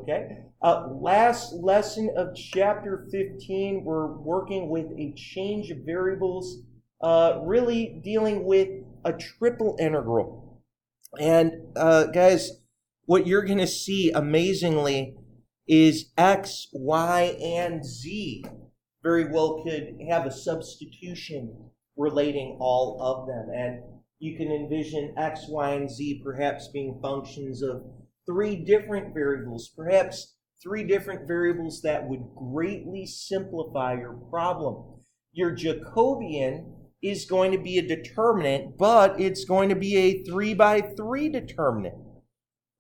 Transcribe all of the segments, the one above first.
okay? Last lesson of chapter 15, we're working with a change of variables, really dealing with a triple integral. And guys, what you're going to see amazingly is x, y, and z very well could have a substitution relating all of them. And you can envision x, y, and z perhaps being functions of three different variables, perhaps three different variables that would greatly simplify your problem. Your Jacobian is going to be a determinant, but it's going to be a 3 by 3 determinant.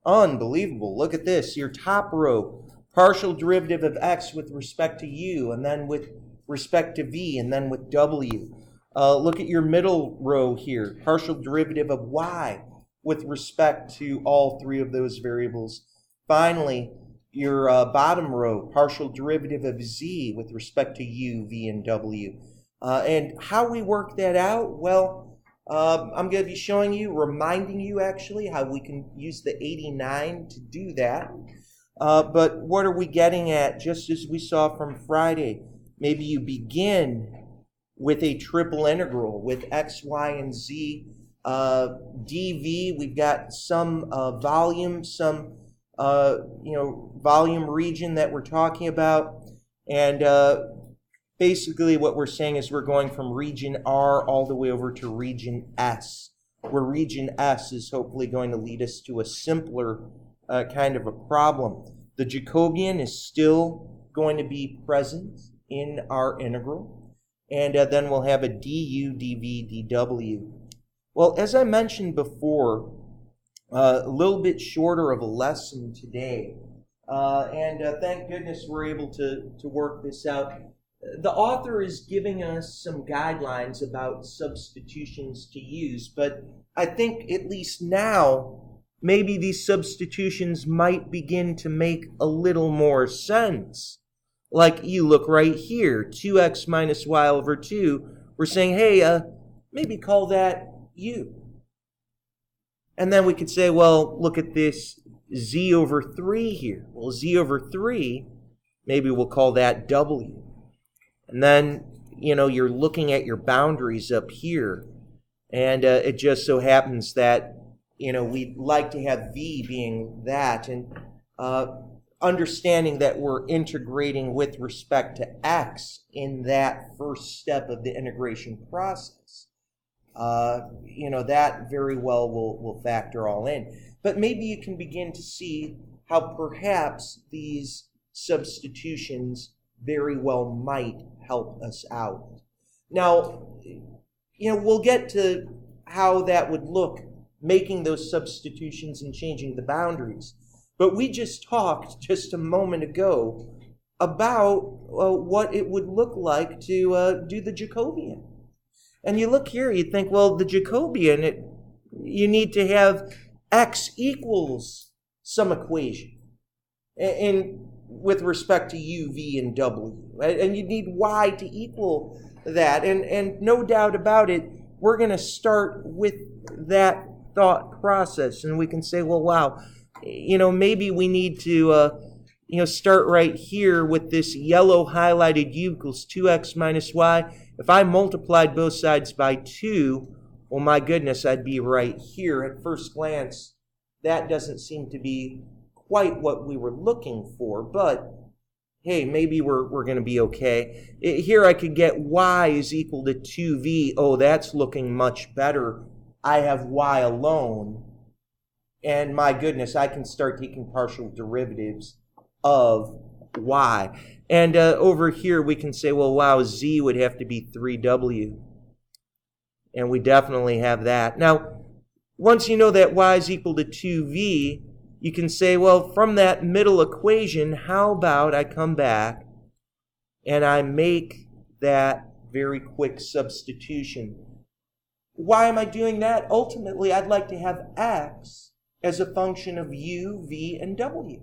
Unbelievable. Look at this. Your top row, partial derivative of x with respect to u, and then with respect to v, and then with w. Look at your middle row here, partial derivative of y with respect to all three of those variables. Finally, your bottom row, partial derivative of z with respect to u, v, and w. And how we work that out? Well, I'm going to be showing you, reminding you actually, how we can use the 89 to do that. But what are we getting at? Just as we saw from Friday, maybe you begin with a triple integral with x, y, and z. dv, we've got some volume, some volume region that we're talking about. And basically what we're saying is we're going from region R all the way over to region S, where region S is hopefully going to lead us to a simpler kind of a problem. The Jacobian is still going to be present in our integral. And then we'll have a du, dv, dw. Well, as I mentioned before, a little bit shorter of a lesson today. And thank goodness we're able to work this out. The author is giving us some guidelines about substitutions to use, but I think at least now, maybe these substitutions might begin to make a little more sense. Like you look right here, 2x minus y over 2. We're saying, hey, maybe call that u. And then we could say, well, look at this z over 3 here. Well, z over 3, maybe we'll call that w. And then, you're looking at your boundaries up here. And it just so happens that, we'd like to have v being that. And understanding that we're integrating with respect to x in that first step of the integration process. That very well will factor all in. But maybe you can begin to see how perhaps these substitutions very well might help us out. Now, we'll get to how that would look, making those substitutions and changing the boundaries. But we just talked just a moment ago about what it would look like to do the Jacobian. And you look here, you think, well, the Jacobian, you need to have x equals some equation and with respect to u, v, and w. Right? And you need y to equal that. And no doubt about it, we're going to start with that thought process. And we can say, well, wow, maybe we need to, start right here with this yellow highlighted u equals 2x minus y. If I multiplied both sides by 2, well, my goodness, I'd be right here. At first glance, that doesn't seem to be quite what we were looking for, but hey, maybe we're going to be okay. Here I could get y is equal to 2v. Oh, that's looking much better. I have y alone. And my goodness, I can start taking partial derivatives of y. And over here we can say, well, wow, z would have to be 3w. And we definitely have that. Now, once you know that y is equal to 2v, you can say, well, from that middle equation, how about I come back and I make that very quick substitution. Why am I doing that? Ultimately, I'd like to have x as a function of u, v, and w.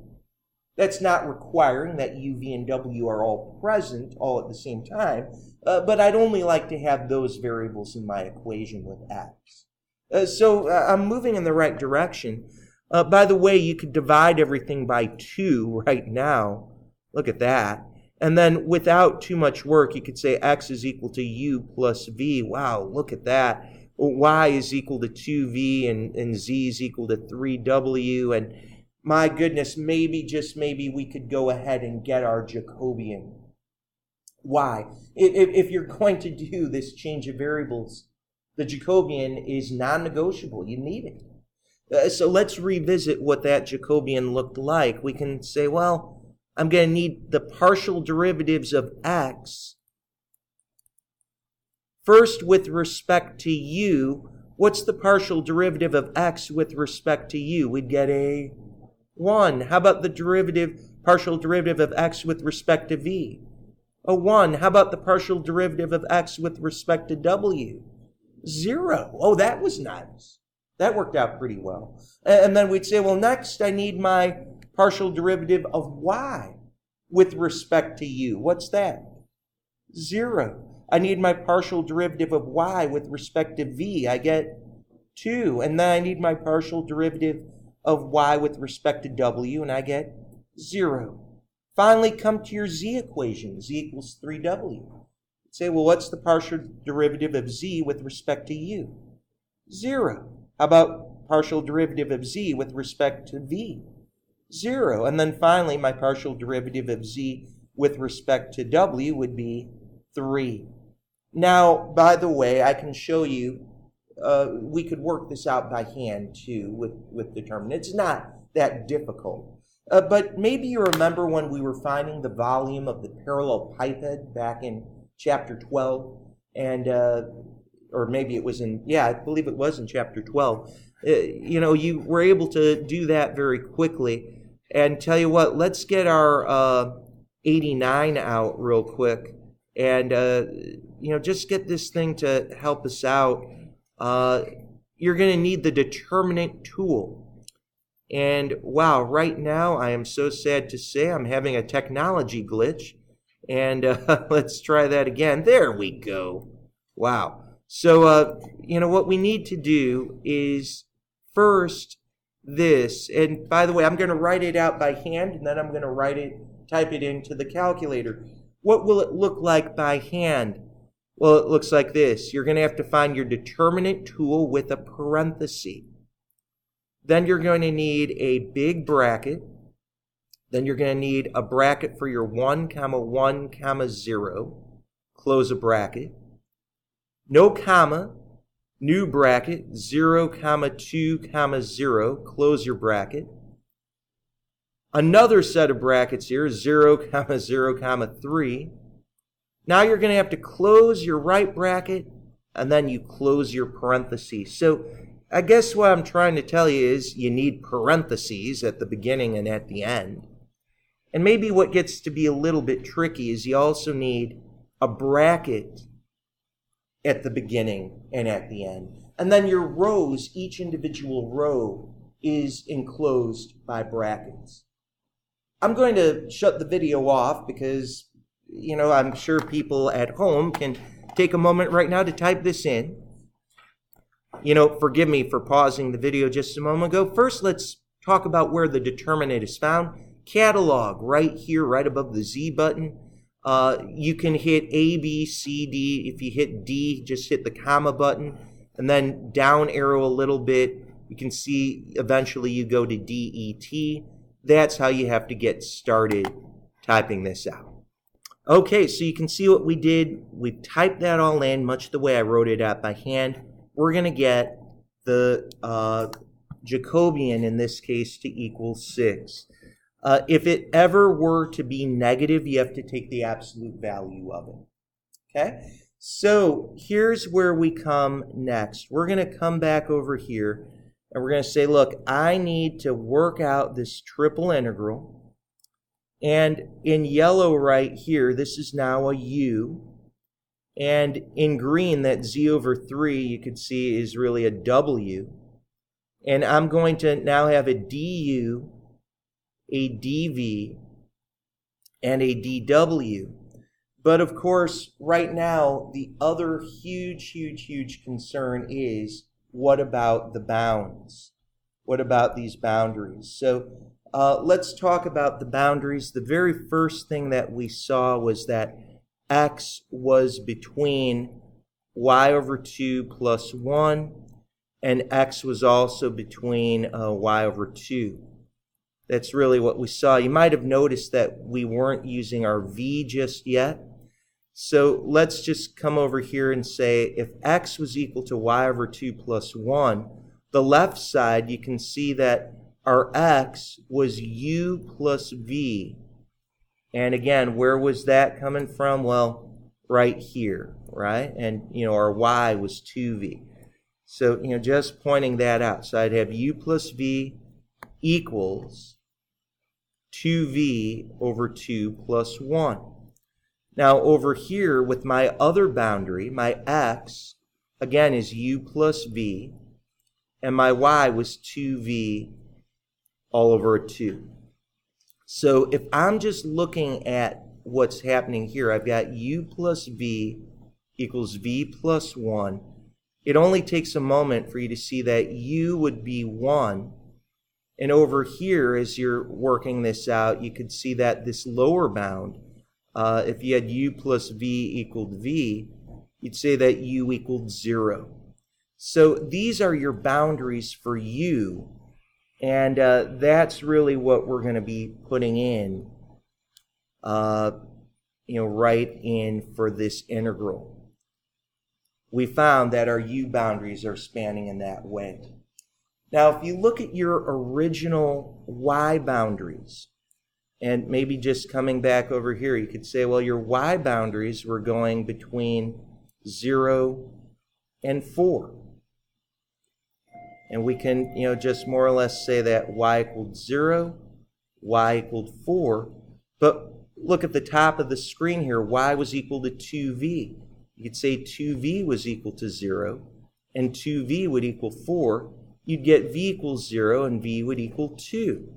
That's not requiring that u, v, and w are all present all at the same time, but I'd only like to have those variables in my equation with x. So I'm moving in the right direction. By the way, you could divide everything by 2 right now. Look at that. And then without too much work, you could say x is equal to u plus v. Wow, look at that. Y is equal to 2v and z is equal to 3w. And my goodness, maybe, just maybe, we could go ahead and get our Jacobian. Why? If you're going to do this change of variables, the Jacobian is non-negotiable. You need it. So let's revisit what that Jacobian looked like. We can say, well, I'm going to need the partial derivatives of x. First, with respect to u, what's the partial derivative of x with respect to u? We'd get a 1. How about the partial derivative of x with respect to v? A 1. How about the partial derivative of x with respect to w? 0. Oh, that was nice. That worked out pretty well. And then we'd say, well, next I need my partial derivative of y with respect to u. What's that? 0. I need my partial derivative of y with respect to v. I get 2. And then I need my partial derivative of y with respect to w, and I get 0. Finally, come to your z equation. Z equals 3w. Say, well, what's the partial derivative of z with respect to u? 0. How about partial derivative of z with respect to v? 0. And then finally, my partial derivative of z with respect to w would be 3. Now, by the way, I can show you, we could work this out by hand too with determinant. It's not that difficult. But maybe you remember when we were finding the volume of the parallel pipette back in chapter 12, and or maybe it was I believe it was in chapter 12. You were able to do that very quickly. And tell you what, let's get our 89 out real quick, and just get this thing to help us out. You're going to need the determinant tool. And wow, right now I am so sad to say I'm having a technology glitch. And let's try that again. There we go. Wow. So, what we need to do is first this. And by the way, I'm going to write it out by hand, and then I'm going to type it into the calculator. What will it look like by hand? Well, it looks like this. You're going to have to find your determinant tool with a parenthesis. Then you're going to need a big bracket. Then you're going to need a bracket for your 1, 1, 0. Close a bracket. No comma. New bracket. 0, 2, 0. Close your bracket. Another set of brackets here. 0, 0, 3. Now you're going to have to close your right bracket, and then you close your parentheses. So I guess what I'm trying to tell you is you need parentheses at the beginning and at the end. And maybe what gets to be a little bit tricky is you also need a bracket at the beginning and at the end. And then your rows, each individual row is enclosed by brackets. I'm going to shut the video off because, I'm sure people at home can take a moment right now to type this in. Forgive me for pausing the video just a moment ago. First, let's talk about where the determinant is found. Catalog, right here, right above the Z button. You can hit A, B, C, D. If you hit D, just hit the comma button. And then down arrow a little bit. You can see eventually you go to D, E, T. That's how you have to get started typing this out. Okay, so you can see what we did. We typed that all in, much the way I wrote it out by hand. We're going to get the Jacobian, in this case, to equal 6. If it ever were to be negative, you have to take the absolute value of it. Okay? So here's where we come next. We're going to come back over here, and we're going to say, look, I need to work out this triple integral. And in yellow right here, this is now a u. And in green, that z over 3, you can see, is really a w. And I'm going to now have a du, a dv, and a dw. But of course, right now, the other huge concern is, what about the bounds? What about these boundaries? So let's talk about the boundaries. The very first thing that we saw was that x was between y over 2 plus 1, and x was also between y over 2. That's really what we saw. You might have noticed that we weren't using our v just yet. So let's just come over here and say if x was equal to y over 2 plus 1, the left side, you can see that our x was u plus v. And again, where was that coming from? Well, right here, right? And, our y was 2v. So, just pointing that out. So I'd have u plus v equals 2v over 2 plus 1. Now, over here with my other boundary, my x, again, is u plus v, and my y was 2v all over 2. So if I'm just looking at what's happening here, I've got u plus v equals v plus 1. It only takes a moment for you to see that u would be 1. And over here, as you're working this out, you could see that this lower bound, if you had u plus v equaled v, you'd say that u equaled 0. So these are your boundaries for u, and that's really what we're going to be putting in, right in for this integral. We found that our u boundaries are spanning in that way. Now, if you look at your original y boundaries, and maybe just coming back over here, you could say, well, your y boundaries were going between 0 and 4. And we can, just more or less say that y equaled 0, y equaled 4. But look at the top of the screen here, y was equal to 2v. You could say 2v was equal to 0, and 2v would equal 4. You'd get v equals 0, and v would equal 2.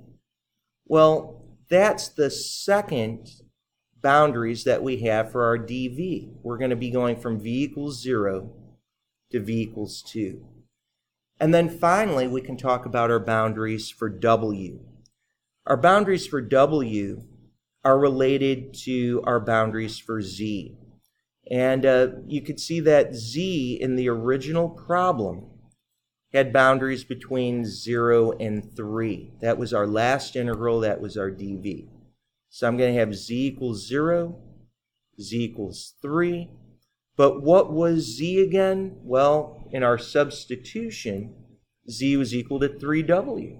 Well, that's the second boundaries that we have for our dv. We're going to be going from v equals 0 to v equals 2. And then finally, we can talk about our boundaries for w. Our boundaries for w are related to our boundaries for z. And you could see that z in the original problem had boundaries between 0 and 3. That was our last integral. That was our dv. So I'm going to have z equals 0, z equals 3. But what was z again? Well, in our substitution, z was equal to 3w.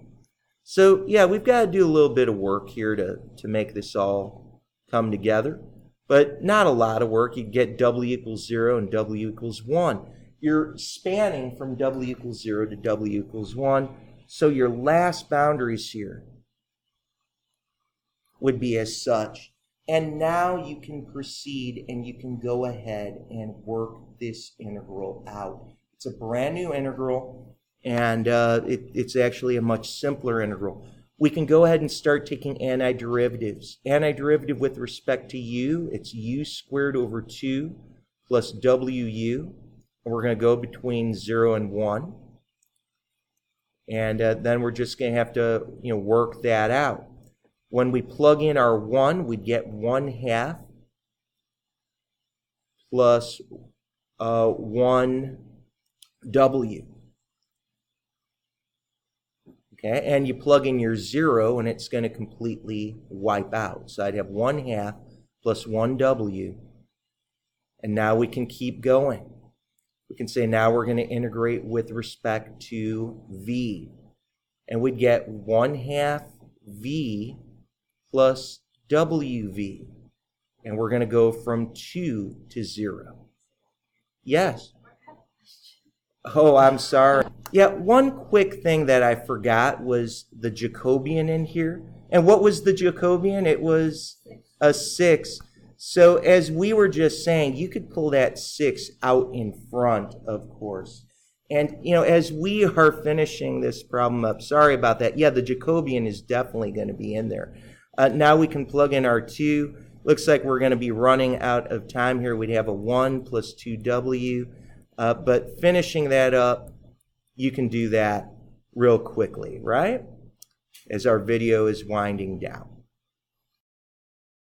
So, yeah, we've got to do a little bit of work here to make this all come together. But not a lot of work. You get w equals 0 and w equals 1. You're spanning from w equals 0 to w equals 1. So your last boundaries here would be as such. And now you can proceed and you can go ahead and work this integral out. It's a brand new integral, and it's actually a much simpler integral. We can go ahead and start taking antiderivatives. Antiderivative with respect to u, it's u squared over 2 plus wu. And we're going to go between 0 and 1. And then we're just going to have to work that out. When we plug in our 1, we'd get 1/2 plus 1w. Okay, and you plug in your 0, and it's going to completely wipe out. So I'd have 1/2 plus 1w. And now we can keep going. We can say now we're going to integrate with respect to v. And we'd get 1/2 v plus wv. And we're going to go from 2 to 0. Yes? Oh, I'm sorry. Yeah, one quick thing that I forgot was the Jacobian in here. And what was the Jacobian? It was a 6. So as we were just saying, you could pull that 6 out in front, of course. And, as we are finishing this problem up, sorry about that. Yeah, the Jacobian is definitely going to be in there. Now we can plug in our 2. Looks like we're going to be running out of time here. We'd have a 1 plus 2w. But finishing that up, you can do that real quickly, right? As our video is winding down.